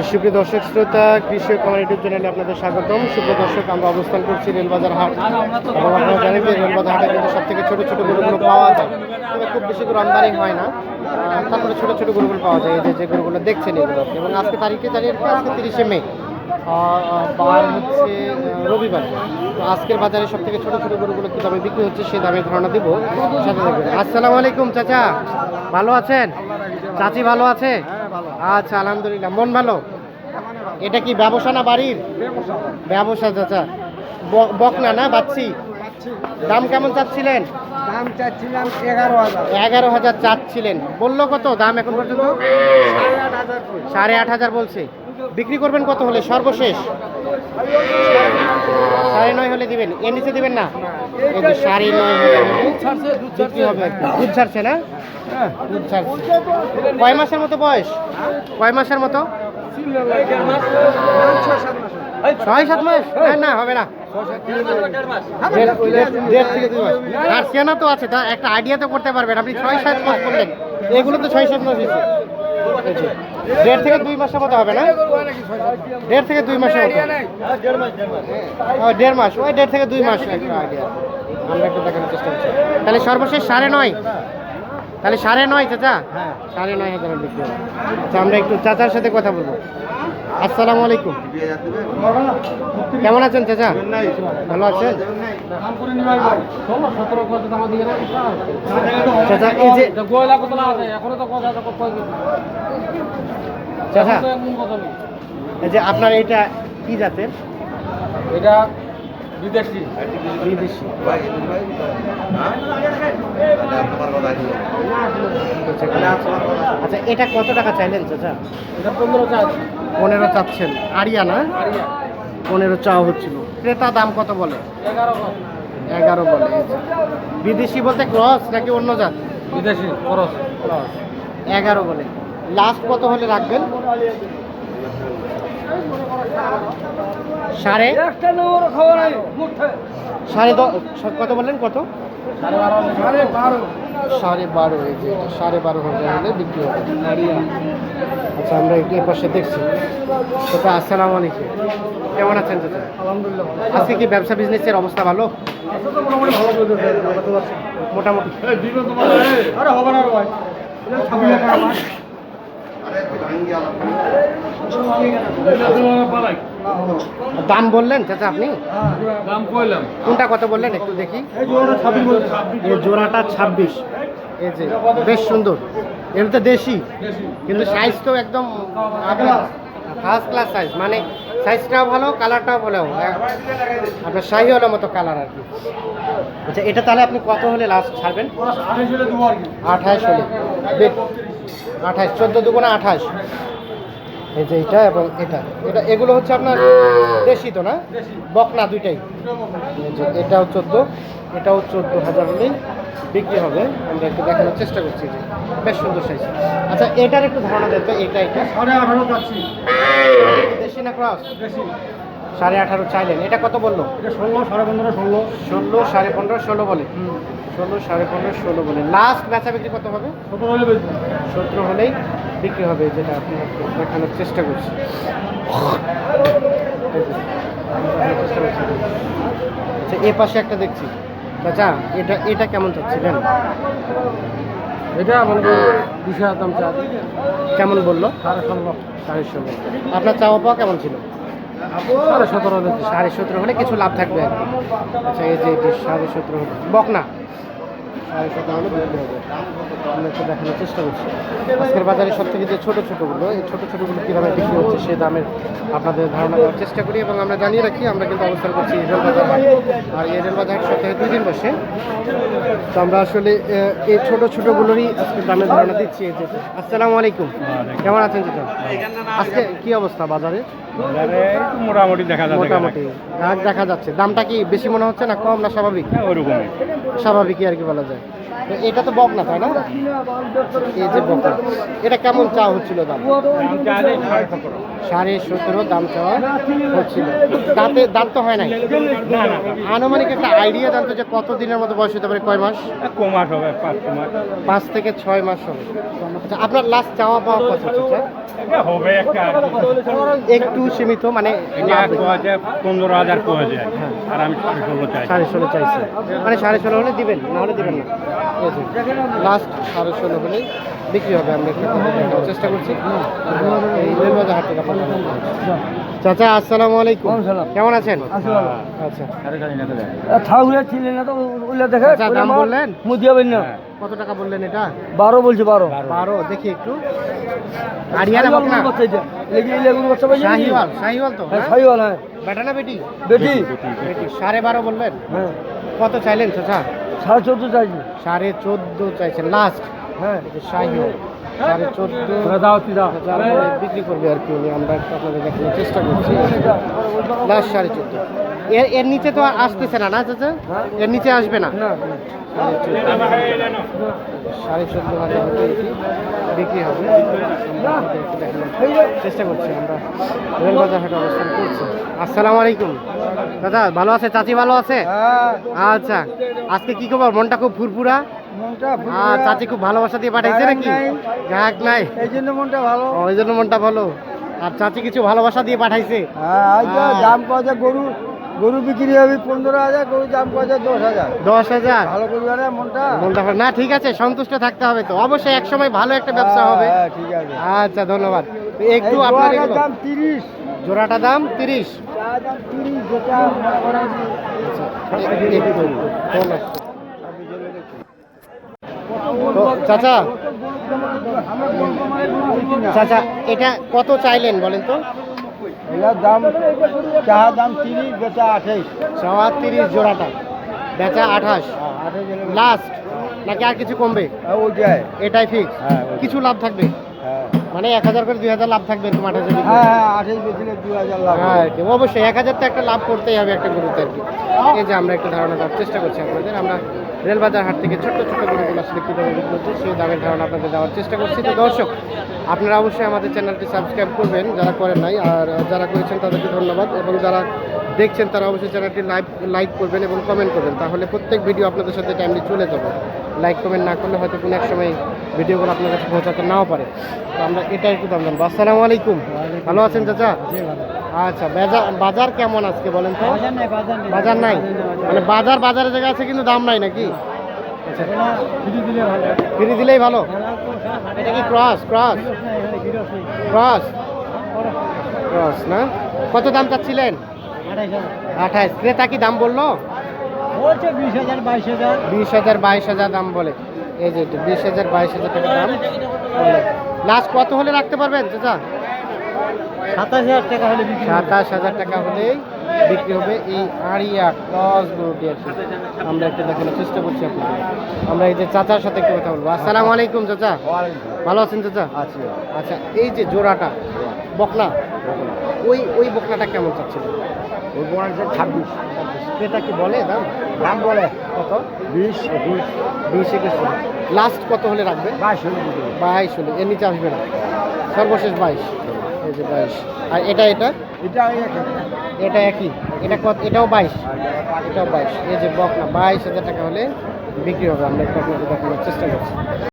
সুপ্রিয় দর্শক শ্রোতা, কৃষি খামার ইউটিউব চ্যানেলে আপনাদের স্বাগতম। সুপ্রিয় দর্শক, আমরা অবস্থান করছি রেলবাজার হাট এবং আপনারা জানেন যে রেলবাজার হাটে কিন্তু সব থেকে ছোটো ছোটো গরুগুলো পাওয়া যায়, তবে খুব বেশি করে আমদানি হয় না। তারপরে ছোটো ছোটো গরুগুলো পাওয়া যায়, এই যে গরুগুলো দেখছেন এগুলো। এবং আজকে তারিখে জানিয়ে রাখি, আজকে 30শে মে, বার হচ্ছে রবিবার। তো আজকের বাজারে সব থেকে ছোটো ছোটো গরুগুলো কী দামে বিক্রি হচ্ছে সে দামে ধারণা দেবো, সাথে দেখবেন। আসসালামু আলাইকুম চাচা, ভালো আছেন? চাচি ভালো আছে? আচ্ছা, আলহামদুলিল্লাহ। মন ভালো? এটা কি ব্যবসা না বাড়ির? ব্যবসা চাচা। বকনা না বাচ্চি? দাম কেমন চাচ্ছিলেন? দাম চাচ্ছিলাম 11,000। 11,000 চাচ্ছিলেন, বললো কত দাম এখন পর্যন্ত? 8,500। 8,500 বলছে। বিক্রি করবেন কত হলে সর্বশেষ? 9.5 হলে দিবেন, এর নিচে দিবেন না? এই যে 9.5 বিক্রি হবে। দুধ ছাড়ছে না? দুধ ছাড়ছে। কয় মাসের মতো বয়স? কয় মাসের মতো? 6-7 মাস? না, হবে না। 1.5 থেকে 2 মাস। আর কেনা তো আছে, তা একটা আইডিয়া তো করতে পারবেন আপনি। 6-7 মাস বললেন, এগুলো তো 6-7 মাস হয়েছে। 1.5 থেকে 2 মাসের মতো হবে না? 1.5 থেকে 2 মাসের মতো। 1.5 মাস, ওই 1.5 থেকে 2 মাস একটা আইডিয়া আমরা একটু দেখানোর চেষ্টা করছি। তাহলে সর্বশেষ 9.5। তাহলে 9.5 চাচা? 9.5 বিক্রি হবে। আচ্ছা, আমরা একটু চাচার সাথে কথা বলবো। আসসালামু আলাইকুম, কেমন আছেন চাচা? ভালো আছেন চাচা? এই যে চাচা, এই যে আপনার এটা কি জাতের? এটা বিদেশি। বিদেশি। আচ্ছা, এটা কত টাকা চাইলেন চাচা? এটা 15 চাচ্ছি। 15 চাচ্ছেন। আরিয়া না? 15 চাওয়া হচ্ছিল। ক্রেতা দাম কত বলে? 11 বলে। বিদেশি বলতে ক্রস নাকি অন্য জাত? বিদেশি খরচ। 11 বলে। লাস্ট কত হলে রাখবেন? সাড়ে কত বললেন? কত? 12.5। এই যে 12.5 হলে বিক্রি হবে। আচ্ছা, আমরা একটু এ পাশে দেখছি। চাচা আসসালামু আলাইকুম, কেমন আছেন চাচা? আলহামদুলিল্লাহ। আজকে কি ব্যবসা বিজনেসের অবস্থা ভালো? মোটামুটি ভালো চলতেছে। মোটামুটি। আরে হবে না রে ভাই। দাম বললেন চাচা আপনি? দাম কইলাম। কোনটা কত বললেন একটু দেখি? এই জোড়াটা 26। এই জোড়াটা 26। এই যে বেশ সুন্দর। এটা তো দেশি, কিন্তু সাইজ তো একদম ফার্স্ট ক্লাস সাইজ, মানে সাইজটাও ভালো, কালারটাও ভালো, আপনার শাহি হলো মতো কালার আর কি। আচ্ছা, এটা তাহলে আপনি কত হলে লাস্ট ছাড়বেন? 28 হলে দেবো আর কি। 28 হলে। 28, 14 দুগুণে 28। এই যে এটা এবং এটা, এগুলো হচ্ছে আপনার দেশি তো না? বকনা দুইটাই। এই যে এটাও 14, এটাও 14,000 হলেই বিক্রি হবে। আমরা একটু দেখানোর চেষ্টা করছি যে বেশ সুন্দর সাইজ। আচ্ছা, এটার একটু ধারণা দেন তো। এটা 18.5 চাচ্ছি। দেশি না ক্রস? বেশি। 18.5 চাইলেন, এটা কত বললো? এটা 16, 15.5, 16। 16, 15.5, 16 বলে। 16, 15.5, 16 বলে। লাস্ট বেচা বিক্রি কত হবে? 17 হলে বেচবো। 17 হলেই বিক্রি হবে, যেটা আপনি দেখানোর চেষ্টা করছি। আচ্ছা, এ পাশে একটা দেখছি চাচা, এটা কেমন চাচ্ছিলেন? এটা বলবো 20,000 দাম চা। কেমন বললো? 16.5। 16.5। আপনার চাওয়া পাওয়া কেমন ছিল? 17.5 হলে। 17.5 হলে কিছু লাভ থাকবে আর কি। আচ্ছা, এই যে 17.5 হলে বকনা 17.5 হলে বিক্রি হবে। আমরা একটু দেখানোর চেষ্টা করছি আজকের বাজারে সব থেকে যে ছোটো ছোটোগুলো, এই ছোটো ছোটোগুলো কীভাবে বিক্রি হচ্ছে সেই দামের আপনাদের ধারণা দেওয়ার চেষ্টা করি। এবং আমরা জানিয়ে রাখি, আমরা কিন্তু অবস্থান করছি রেলবাজার হাট, আর এই রেলবাজার হাট সপ্তাহে 2 দিন বসে। তো আমরা আসলে এই ছোটো ছোটোগুলোরই আজকে দামের ধারণা দিচ্ছি। এই যে আসসালামু আলাইকুম, কেমন আছেন চাচা? আজকে কি অবস্থা বাজারে? মোটামুটি দেখা যাচ্ছে। মোটামুটি দেখা যাচ্ছে। দামটা কি বেশি মনে হচ্ছে না কম, না স্বাভাবিক? ওরকমই। স্বাভাবিকই আর কি বলা যায়। তো এটা তো বকনা তাই না? এই যে বকনা, এটা কেমন চাওয়া হচ্ছিল দাম? দাম চাইলে 17.5 দাম চাওয়া হচ্ছিল। দাঁত তো হয় নাই। না না আনুমানিক একটা আইডিয়া জানতো যে কত দিনের মতো বয়স হতে পারে, কয় মাস? কমাস হবে 5 মাস 5 থেকে 6 মাস হবে। আচ্ছা, আপনার লাস্ট চাওয়া পাওয়া কত হচ্ছে? এটা হবে একটা একটু সীমিত, মানে এটা কোয়াছে 15,000 কোয়াছে আর আমি 16 চাই 16.5 চাইছি, মানে 16.5 হলে দিবেন, না হলে দিবেন না। লাস্ট 16.5 হলেই বিক্রি হবে। আমরা একটু দেখানোর চেষ্টা করছি। এই রেলবাজার হাট থেকে আপনাদের। চাচা আসসালামু আলাইকুম, কেমন আছেন? আচ্ছা, থাউলে ছিলেন না তো ওইলা দেখে আচ্ছা, দাম বললেন? মুদিয়াবেন না কত টাকা বললেন এটা? 12 বলছে 12 12। দেখি একটু। আরিয়ানা বকনা, শাহিওয়াল। শাহিওয়াল তো হ্যাঁ? শাহিওয়াল হ্যাঁ বেটা না বেটি? বেটি বেটি। 12.5 বললেন। হ্যাঁ কত চাইলেন চাচা? 14.5 চাইছি 14.5 চাইছেন লাস্ট। হ্যাঁ শাহিওয়াল 14.5 দাও তুই দাও বিক্রি করবে আর কি উনি। আমরা একটু আপনাদের দেখানোর চেষ্টা করছি। লাস্ট 14.5। এর নিচে তো আর আসতেছে না, না চাচা? এর নিচে আসবে না। না 14.5 হলে এটি বিক্রি হবে। আমরা আপনাদের একটু দেখানোর চেষ্টা করছি। আমরা রেলবাজার হাটে অবস্থান করছি। আসসালামু আলাইকুম দাদা, ভালো আছে? চাচি ভালো আছে? আচ্ছা, আজকে কি খবর? মনটা খুব ফুরফুরা? চাচি খুব ভালোবাসা দিয়ে পাঠাইছে নাকি? গ্রাহক নাই, এই জন্য মনটা ভালো। ওই জন্য মনটা ভালো। আর চাচি কিছু ভালোবাসা দিয়ে পাঠাইছে। দাম পাওয়া গরু গরু বিক্রি হবে 15,000, গরু দাম পাওয়া 10,000। 10,000 ভালো করবে না মনটা। মনটা ভালো না? ঠিক আছে, সন্তুষ্ট থাকতে হবে তো অবশ্যই। এক সময় ভালো একটা ব্যবসা হবে। ঠিক আছে। আচ্ছা, ধন্যবাদ। তো একটু আপনার এগুলো- দাম 30, জোড়াটা দাম 30। চা দাম 30, যেটা করা আছে। তো চাচা, চাচা এটা কত চাইলেন বলেন তো? এটার দাম চা দাম 30, বেচা 28। 30 জোড়াটা, বেচা 28 লাস্ট, নাকি আর কিছু কমবে? ওইটাই এটাই ফিক্স? হ্যাঁ, কিছু লাভ থাকবে, হ্যাঁ মানে 1000 করে 2000 লাভ থাকবে এরকম? 28 বিক্রি। হ্যাঁ 28 বেচলে 2,000 লাভ। হ্যাঁ, কি অবশ্যই 1000 তো একটা লাভ করতেই হবে একটা গরুতে আর কি। এই যে আমরা একটা ধারণা দেওয়ার চেষ্টা করছি আপনাদের। আমরা রেলবাজার হাট থেকে ছোট্ট ছোট্ট গরুগুলো আসলে কীভাবে বিক্রি হচ্ছে সেই দামের ধারণা আপনাদের দেওয়ার চেষ্টা করছি। তো দর্শক, আপনারা অবশ্যই আমাদের চ্যানেলটি সাবস্ক্রাইব করবেন যারা করেন নাই, আর যারা করেছেন তাদেরকে ধন্যবাদ। এবং যারা দেখছেন তারা অবশ্যই চ্যানেলটি লাইক করবেন এবং কমেন্ট করবেন, তাহলে প্রত্যেক ভিডিও আপনাদের সাথে টাইমলি চলে যাবে। লাইক কমেন্ট না করলে হয়তো কোনো এক সময় ভিডিওগুলো আপনার কাছে পৌঁছাতে নাও পারে। তো আমরা এটা একটু দাম জানবো। আসসালামু আলাইকুম, ভালো আছেন চাচা? আচ্ছা, বাজার কেমন আজকে বলেন তো? বাজার নাই, মানে বাজারের জায়গা আছে কিন্তু দাম নাই নাকি? আচ্ছা, ফিরে দিলেই ভালো। এটা কি ক্রস না? কত দাম চাচ্ছিলেন? 28। ক্রেতা কি দাম বললো? 20,000, 22,000 দাম বলে। এই যে 20,000 22,000 টাকা দাম বলে। লাস্ট কত হলে রাখতে পারবেন চাচা? 27,000 টাকা হলে 27,000 টাকা হলেই বিক্রি হবে এই আরিয়া ক্রস গরুটি আর কি। আমরা একটা দেখানোর চেষ্টা করছি আপনাদের। আমরা এই যে চাচার সাথে একটু কথা বলবো। আসসালামু আলাইকুম চাচা, ভালো আছেন চাচা? আচ্ছা, এই যে জোড়াটা বকনা, ওই বকনাটা কেমন চাচ্ছিল? ওই বোনার 26। ক্রেতা কি বলে দাম বলে কত? 20, 21, 20-21 লাস্ট কত হলে রাখবেন? 22 হলে 22 হলে, এর নিচে আসবে না, সর্বশেষ 22। এই যে 22। আর এটা এটা এটা একই, এটা কত? এটাও 22, এটাও 22। এই যে বকনা 22,000 টাকা হলে বিক্রি হবে। আমরা একটু আপনাদের দেখানোর চেষ্টা করছি।